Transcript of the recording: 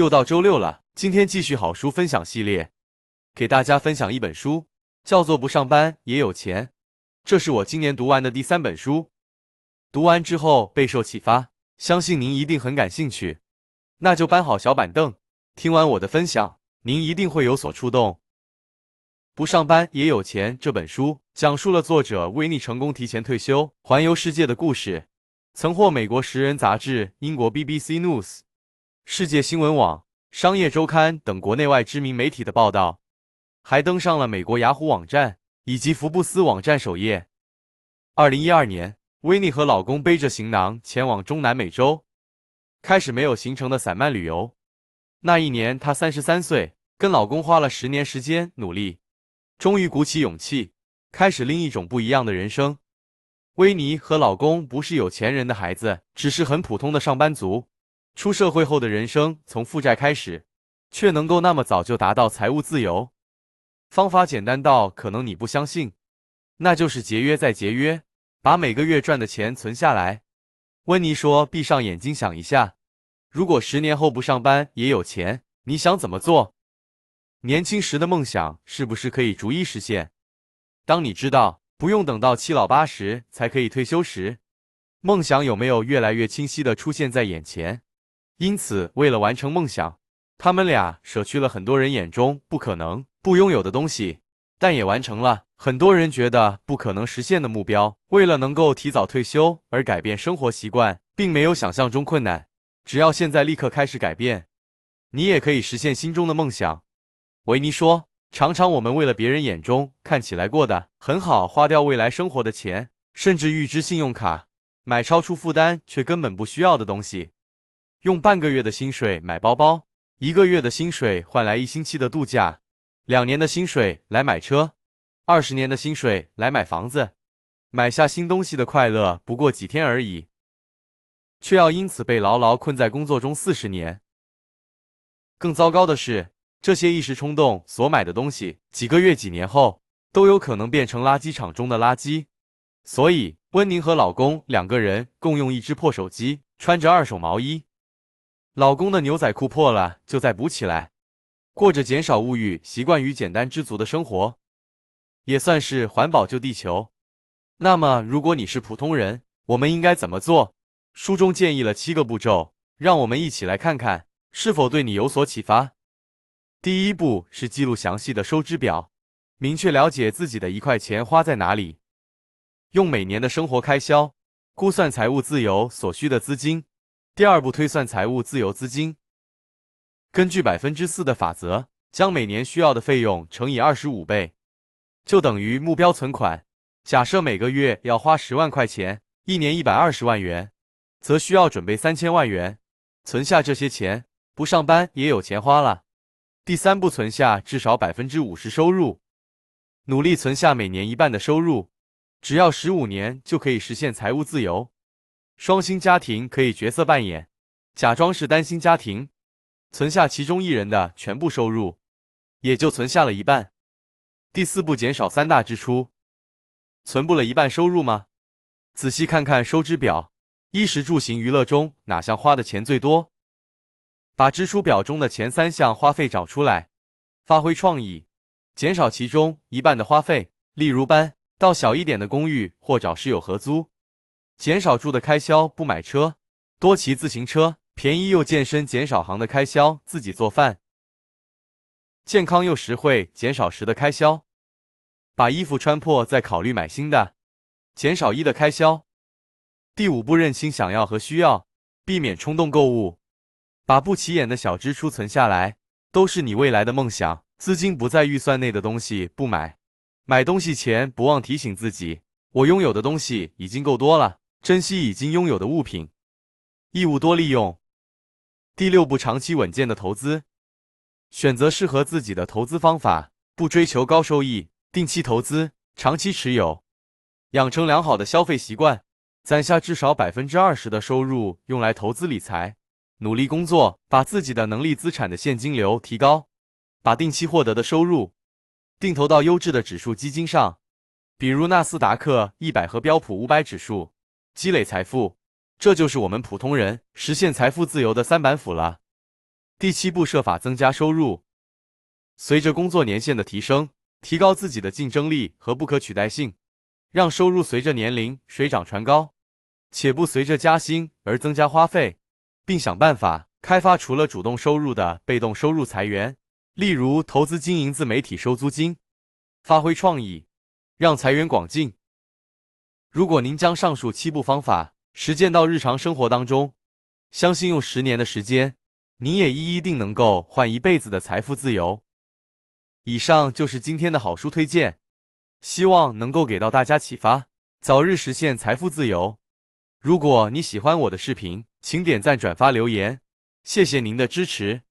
又到周六了，今天继续好书分享系列，给大家分享一本书，叫做《不上班也有钱》。这是我今年读完的第3本书，读完之后备受启发，相信您一定很感兴趣。那就搬好小板凳，听完我的分享，您一定会有所触动。不上班也有钱这本书讲述了作者威尼成功提前退休、环游世界的故事，曾获美国《10人》杂志、英国 BBC News、世界新闻网、商业周刊等国内外知名媒体的报道，还登上了美国雅虎网站以及福布斯网站首页。2012年，威尼和老公背着行囊前往中南美洲，开始没有行程的散漫旅游。那一年她33岁，跟老公花了10年时间努力，终于鼓起勇气，开始另一种不一样的人生。威尼和老公不是有钱人的孩子，只是很普通的上班族。出社会后的人生从负债开始，却能够那么早就达到财务自由。方法简单到可能你不相信，那就是节约再节约，把每个月赚的钱存下来。温妮说，闭上眼睛想一下，如果10年后不上班也有钱，你想怎么做？年轻时的梦想是不是可以逐一实现？当你知道不用等到7老80才可以退休时，梦想有没有越来越清晰地出现在眼前？因此，为了完成梦想，他们俩舍去了很多人眼中不可能、不拥有的东西，但也完成了很多人觉得不可能实现的目标。为了能够提早退休而改变生活习惯，并没有想象中困难，只要现在立刻开始改变，你也可以实现心中的梦想。维尼说，常常我们为了别人眼中看起来过得很好，花掉未来生活的钱，甚至预支信用卡，买超出负担却根本不需要的东西。用半个月的薪水买包包，1个月的薪水换来1星期的度假，2年的薪水来买车，20年的薪水来买房子。买下新东西的快乐不过几天而已，却要因此被牢牢困在工作中40年。更糟糕的是，这些一时冲动所买的东西，几个月、几年后，都有可能变成垃圾场中的垃圾。所以，温宁和老公2个人共用1只破手机，穿着2手毛衣。老公的牛仔裤破了就再补起来，过着减少物欲、习惯于简单知足的生活，也算是环保救地球。那么，如果你是普通人，我们应该怎么做？书中建议了7个步骤，让我们一起来看看，是否对你有所启发。第1步是记录详细的收支表，明确了解自己的1块钱花在哪里，用每年的生活开销估算财务自由所需的资金。第2步推算财务自由资金，根据4%的法则，将每年需要的费用乘以25倍，就等于目标存款。假设每个月要花10万块钱，1年120万元，则需要准备3000万元，存下这些钱，不上班也有钱花了。第3步存下至少50%收入，努力存下每年1半的收入，只要15年就可以实现财务自由。双薪家庭可以角色扮演，假装是单薪家庭，存下其中1人的全部收入，也就存下了1半。第4步减少3大支出，存不了1半收入吗？仔细看看收支表，衣食住行娱乐中哪项花的钱最多？把支出表中的前3项花费找出来，发挥创意，减少其中1半的花费，例如搬到小一点的公寓或找室友合租。减少住的开销，不买车，多骑自行车，便宜又健身，减少行的开销，自己做饭，健康又实惠，减少食的开销，把衣服穿破再考虑买新的，减少衣的开销。第5步认清想要和需要，避免冲动购物，把不起眼的小支出存下来，都是你未来的梦想，资金不在预算内的东西不买。买东西前不忘提醒自己，我拥有的东西已经够多了，珍惜已经拥有的物品，义务多利用。第6步长期稳健的投资，选择适合自己的投资方法，不追求高收益，定期投资，长期持有，养成良好的消费习惯，攒下至少20%的收入用来投资理财，努力工作，把自己的能力资产的现金流提高，把定期获得的收入定投到优质的指数基金上，比如纳斯达克100和标普500指数，积累财富。这就是我们普通人实现财富自由的3板斧了。第7步，设法增加收入。随着工作年限的提升，提高自己的竞争力和不可取代性，让收入随着年龄水涨船高，且不随着加薪而增加花费，并想办法开发除了主动收入的被动收入财源，例如投资经营自媒体收租金，发挥创意，让财源广进。如果您将上述7步方法实践到日常生活当中，相信用10年的时间，你也一定能够换一辈子的财富自由。以上就是今天的好书推荐，希望能够给到大家启发，早日实现财富自由。如果你喜欢我的视频，请点赞、转发、留言，谢谢您的支持。